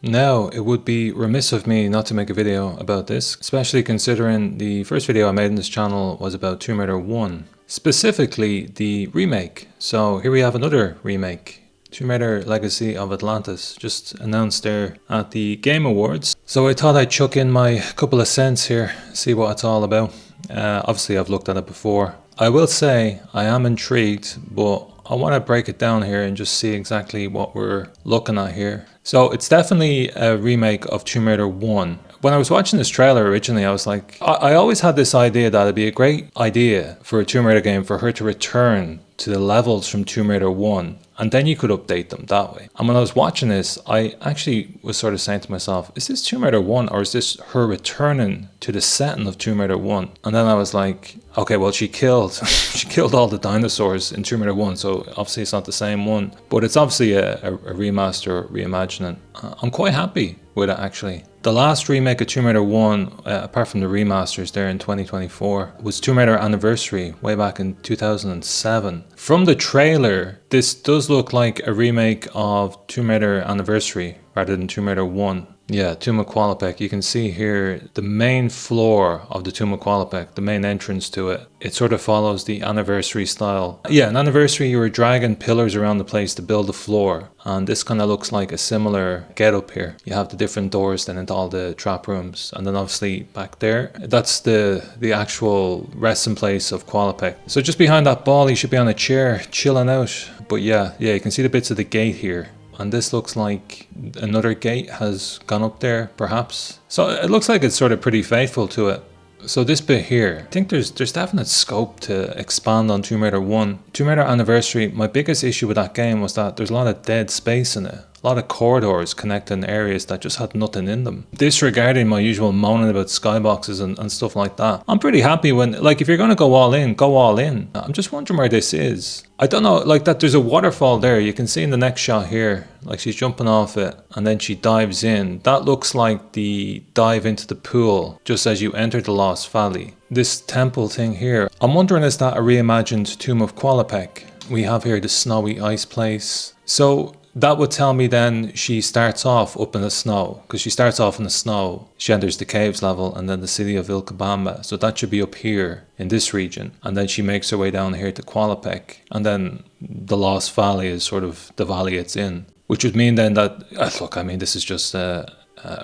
Now, it would be remiss of me not to make a video about this, especially considering the first video I made on this channel was about Tomb Raider 1, specifically the remake. So here we have another remake, Tomb Raider Legacy of Atlantis, just announced there at the Game Awards. So I thought I'd chuck in my couple of cents here, see what it's all about. Obviously I've looked at it before. I will say I am intrigued, but I want to break it down here and just see exactly what we're looking at here. So it's definitely a remake of Tomb Raider 1. When I was watching this trailer originally, I was like, I always had this idea that it'd be a great idea for a Tomb Raider game for her to return to the levels from Tomb Raider 1, and then you could update them that way. And when I was watching this, I actually was sort of saying to myself, is this Tomb Raider 1 or is this her returning to the setting of Tomb Raider 1? And then I was like, okay, well she killed she killed all the dinosaurs in Tomb Raider 1, so obviously it's not the same one. But it's obviously a remaster, reimagining. I'm quite happy with it actually. The last remake of Tomb Raider 1, apart from the remasters there in 2024, was Tomb Raider Anniversary way back in 2007. From the trailer, this does look like a remake of Tomb Raider Anniversary rather than Tomb Raider 1. Yeah, Tomb of Qualopec. You can see here the main floor of the Tomb of Qualopec, the main entrance to it. It sort of follows the Anniversary style. Yeah, in Anniversary you were dragging pillars around the place to build the floor. And this kind of looks like a similar getup here. You have the different doors then into all the trap rooms. And then obviously back there, that's the actual resting place of Qualopec. So just behind that ball, you should be on a chair, chilling out. But yeah, you can see the bits of the gate here. And this looks like another gate has gone up there, perhaps. So it looks like it's sort of pretty faithful to it. So this bit here, I think there's definite scope to expand on Tomb Raider 1. Tomb Raider Anniversary, my biggest issue with that game was that there's a lot of dead space in it. A lot of corridors connecting areas that just had nothing in them. Disregarding my usual moaning about skyboxes and stuff like that. I'm pretty happy when, like, if you're going to go all in, go all in. I'm just wondering where this is. I don't know, like that there's a waterfall there. You can see in the next shot here, like she's jumping off it and then she dives in. That looks like the dive into the pool just as you enter the Lost Valley. This temple thing here, I'm wondering, is that a reimagined Tomb of Qualopec? We have here the snowy ice place. So that would tell me then she starts off up in the snow, because she starts off in the snow. She enters the caves level and then the city of Vilcabamba. So that should be up here in this region. And then she makes her way down here to Qualopec. And then the Lost Valley is sort of the valley it's in. Which would mean then that, look, I mean, this is just a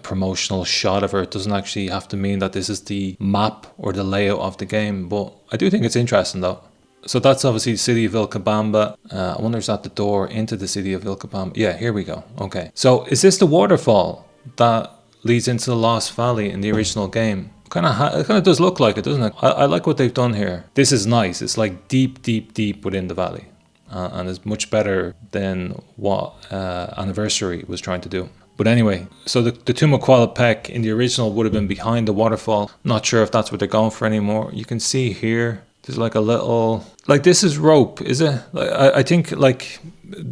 promotional shot of her. It doesn't actually have to mean that this is the map or the layout of the game. But I do think it's interesting though. So that's obviously the city of Vilcabamba. I wonder, is that the door into the city of Vilcabamba? Yeah, here we go. Okay. So is this the waterfall that leads into the Lost Valley in the original game? It kind of does look like it, doesn't it? I like what they've done here. This is nice. It's like deep, deep, deep within the valley. And it's much better than what Anniversary was trying to do. But anyway, so the Tomb of Qualopec in the original would have been behind the waterfall. Not sure if that's what they're going for anymore. You can see here, there's like a little, like this is rope, is it? I think like,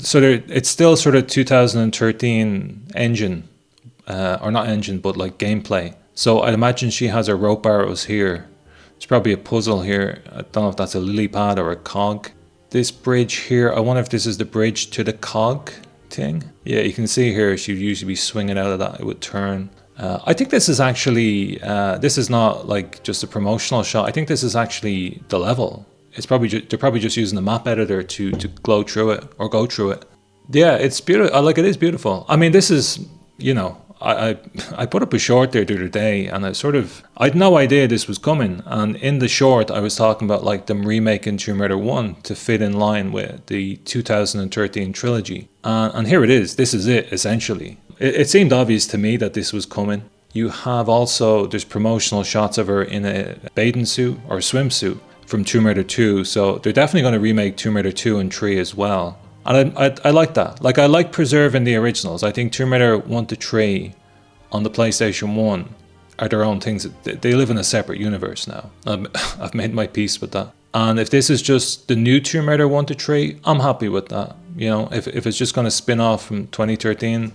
so it's still sort of 2013 engine, or not engine, but like gameplay. So I'd imagine she has her rope arrows here. There's probably a puzzle here. I don't know if that's a lily pad or a cog. This bridge here, I wonder if this is the bridge to the cog thing. Yeah, you can see here she'd usually be swinging out of that, it would turn. I think this is actually, this is not like just a promotional shot. I think this is actually the level. It's probably they're probably just using the map editor to go through it or go through it. Yeah, it's beautiful. Like, it is beautiful. I mean, this is, you know, I put up a short there the other day and I had no idea this was coming. And in the short, I was talking about like them remaking Tomb Raider 1 to fit in line with the 2013 trilogy. And here it is. This is it, essentially. It seemed obvious to me that this was coming. You have also, there's promotional shots of her in a bathing suit or swimsuit from Tomb Raider 2. So they're definitely going to remake Tomb Raider 2 and 3 as well. And I like that. Like, I like preserving the originals. I think Tomb Raider 1 to 3 on the PlayStation 1 are their own things. They live in a separate universe now. I've made my peace with that. And if this is just the new Tomb Raider 1 to 3, I'm happy with that. You know, if it's just going to spin off from 2013,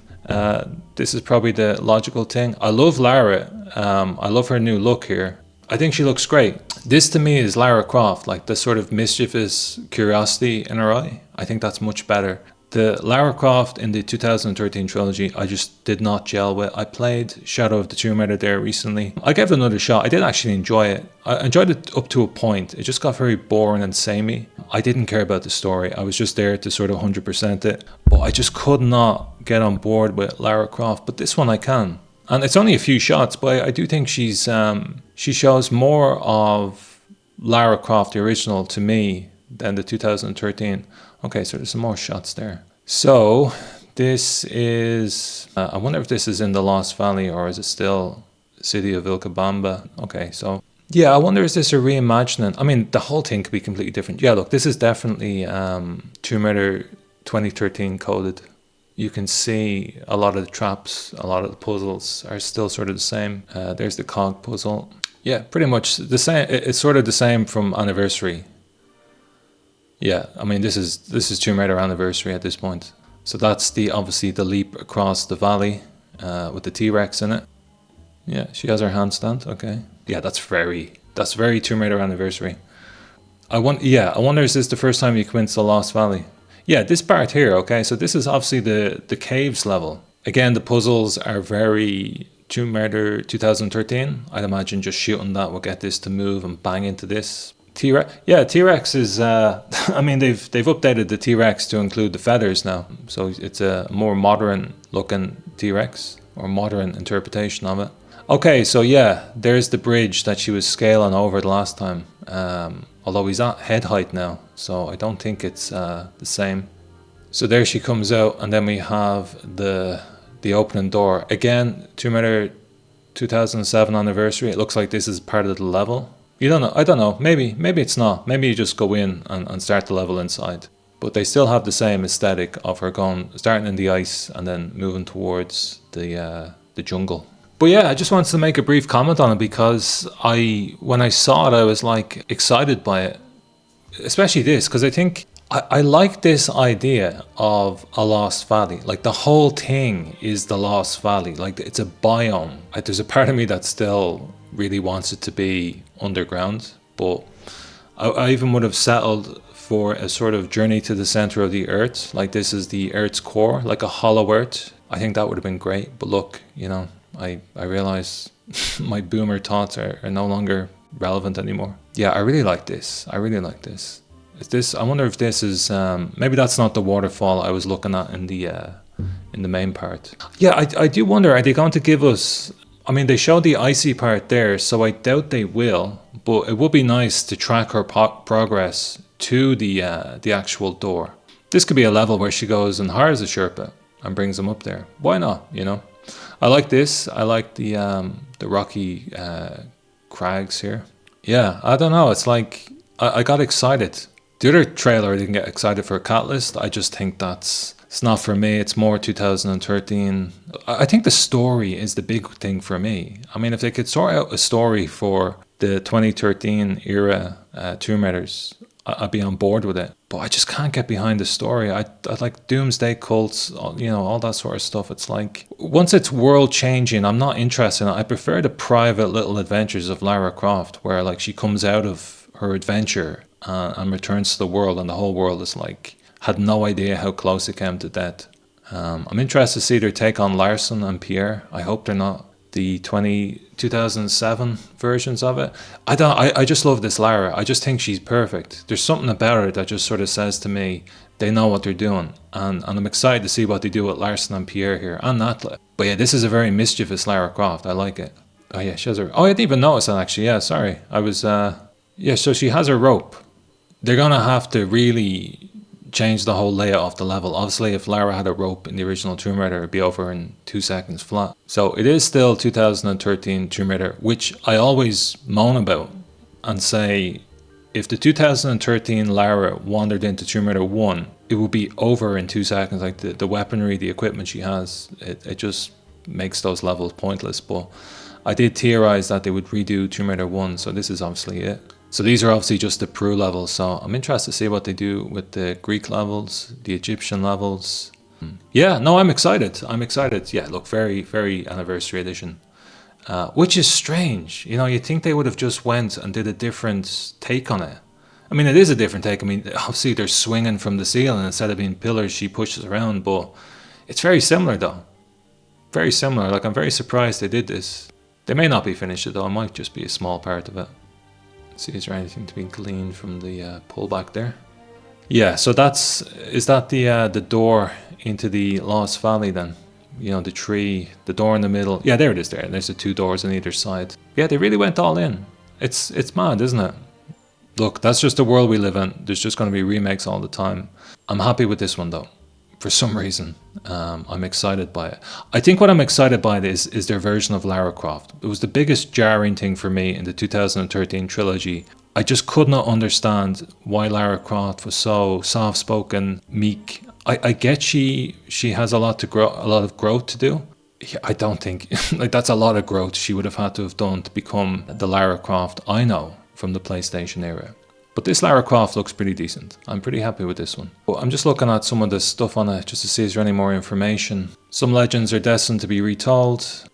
this is probably the logical thing. I love Lara. I love her new look here. I think she looks great. This to me is Lara Croft, like the sort of mischievous curiosity in her eye. I think that's much better. The Lara Croft in the 2013 trilogy, I just did not gel with. I played Shadow of the Tomb Raider there recently. I gave it another shot. I did actually enjoy it. I enjoyed it up to a point. It just got very boring and samey. I didn't care about the story. I was just there to sort of 100% it. But I just could not get on board with Lara Croft. But this one I can. And it's only a few shots, but I do think she shows more of Lara Croft, the original, to me than the 2013. Okay, so there's some more shots there. So this is, I wonder if this is in the Lost Valley or is it still City of Vilcabamba? Okay, so yeah, I wonder is this a reimagining? I mean, the whole thing could be completely different. Yeah, look, this is definitely Tomb Raider 2013 coded. You can see a lot of the traps, a lot of the puzzles are still sort of the same. There's the cog puzzle. Yeah, pretty much the same. It's sort of the same from Anniversary. Yeah, I mean this is Tomb Raider Anniversary at this point. So that's obviously the leap across the valley with the T-Rex in it. Yeah, she has her handstand. Okay. Yeah, that's very Tomb Raider Anniversary. I wonder is this the first time you come into the Lost Valley? Yeah, this part here. Okay, so this is obviously the caves level. Again, the puzzles are very Tomb Raider 2013. I'd imagine just shooting that will get this to move and bang into this. T-Rex, yeah, T-Rex is, I mean, they've updated the T-Rex to include the feathers now. So it's a more modern looking T-Rex, or modern interpretation of it. Okay, so yeah, there's the bridge that she was scaling over the last time. Although he's at head height now, so I don't think it's the same. So there she comes out, and then we have the opening door. Again, Tomb Raider 2007 Anniversary. It looks like this is part of the level. You don't know. I don't know. Maybe it's not. Maybe you just go in and start the level inside. But they still have the same aesthetic of her starting in the ice and then moving towards the jungle. But yeah, I just wanted to make a brief comment on it because when I saw it, I was like excited by it, especially this, because I think I like this idea of a Lost Valley. Like the whole thing is the Lost Valley. Like it's a biome. There's a part of me that still really wants it to be underground, but I even would have settled for a sort of journey to the center of the earth. Like this is the earth's core, like a hollow earth. I think that would have been great. But look, you know, I realize my boomer thoughts are no longer relevant anymore. Yeah, I really like this. I really like this. I wonder if this is maybe that's not the waterfall I was looking at in the main part. Yeah, I do wonder, are they going to give us, I mean, they showed the icy part there, so I doubt they will, but it would be nice to track her progress to the actual door. This could be a level where she goes and hires a Sherpa and brings him up there. Why not, you know? I like this. I like the rocky crags here. Yeah, I don't know. It's like, I got excited. The other trailer I didn't get excited for, Catalyst. I just think it's not for me. It's more 2013. I think the story is the big thing for me. I mean, if they could sort out a story for the 2013 era Tomb Raiders, I'd be on board with it. But I just can't get behind the story. I like Doomsday Cults, you know, all that sort of stuff. It's like, once it's world changing, I'm not interested in it. I prefer the private little adventures of Lara Croft, where like she comes out of her adventure and returns to the world, and the whole world is like, had no idea how close it came to death. I'm interested to see their take on Larson and Pierre. I hope they're not the 2007 versions of it. I just love this Lara. I just think she's perfect. There's something about her that just sort of says to me, they know what they're doing. And I'm excited to see what they do with Larson and Pierre here, and Natla. But yeah, this is a very mischievous Lara Croft. I like it. Oh yeah, she has her, oh, I didn't even notice that actually. Yeah, sorry. I was, yeah, so she has her rope. They're gonna have to really change the whole layout of the level. Obviously, if Lara had a rope in the original Tomb Raider, it'd be over in 2 seconds flat. So it is still 2013 Tomb Raider, which I always moan about and say, if the 2013 Lara wandered into Tomb Raider 1, it would be over in 2 seconds. Like the weaponry, the equipment she has, it just makes those levels pointless. But I did theorize that they would redo Tomb Raider 1, so this is obviously it. So these are obviously just the Peru levels, so I'm interested to see what they do with the Greek levels, the Egyptian levels. Yeah, no, I'm excited. I'm excited. Yeah, look, very, very Anniversary Edition. Which is strange. You know, you'd think they would have just went and did a different take on it. I mean, it is a different take. I mean, obviously they're swinging from the ceiling instead of being pillars she pushes around, but it's very similar though. Very similar. Like, I'm very surprised they did this. They may not be finished though. It might just be a small part of it. Let's see, is there anything to be gleaned from the pullback there? Yeah, so is that the door into the Lost Valley then? You know, the tree, the door in the middle. Yeah, there it is there. There's the two doors on either side. Yeah, they really went all in. It's mad, isn't it? Look, that's just the world we live in. There's just going to be remakes all the time. I'm happy with this one though. For some reason, I'm excited by it. I think what I'm excited by is their version of Lara Croft. It was the biggest jarring thing for me in the 2013 trilogy. I just could not understand why Lara Croft was so soft-spoken, meek. I get she has a lot of growth to do. I don't think like that's a lot of growth she would have had to have done to become the Lara Croft I know from the PlayStation era. But this Lara Croft looks pretty decent. I'm pretty happy with this one. But I'm just looking at some of the stuff on it just to see is there any more information. Some legends are destined to be retold.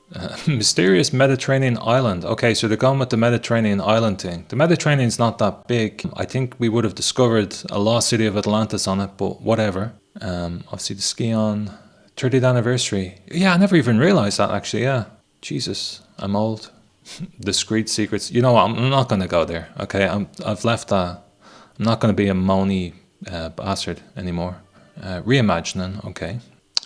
Mysterious Mediterranean island. Okay, so they're going with the Mediterranean island thing. The Mediterranean's not that big. I think we would have discovered a lost city of Atlantis on it, but whatever. Obviously the Skion 30th anniversary. Yeah, I never even realized that actually, yeah. Jesus, I'm old. Discreet secrets. You know what? I'm not going to go there. Okay, I've left that. I'm not going to be a moany bastard anymore. Reimagining. Okay.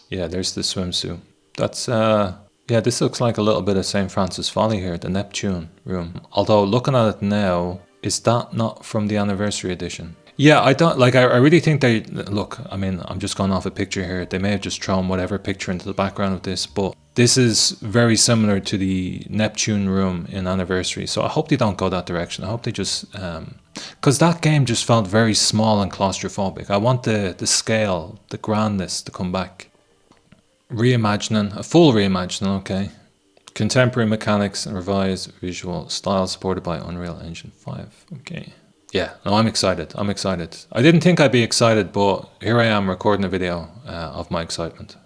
Yeah, there's the swimsuit. That's yeah. This looks like a little bit of St. Francis Folly here, the Neptune room. Although looking at it now, is that not from the anniversary edition? Yeah, I don't like. I really think they look. I mean, I'm just going off a picture here. They may have just thrown whatever picture into the background of this, but this is very similar to the Neptune room in Anniversary. So I hope they don't go that direction. I hope they just because that game just felt very small and claustrophobic. I want the scale, the grandness to come back. Reimagining, a full reimagining. Okay. Contemporary mechanics and revised visual style supported by Unreal Engine 5. Okay. Yeah, no, I'm excited. I'm excited. I didn't think I'd be excited, but here I am recording a video of my excitement.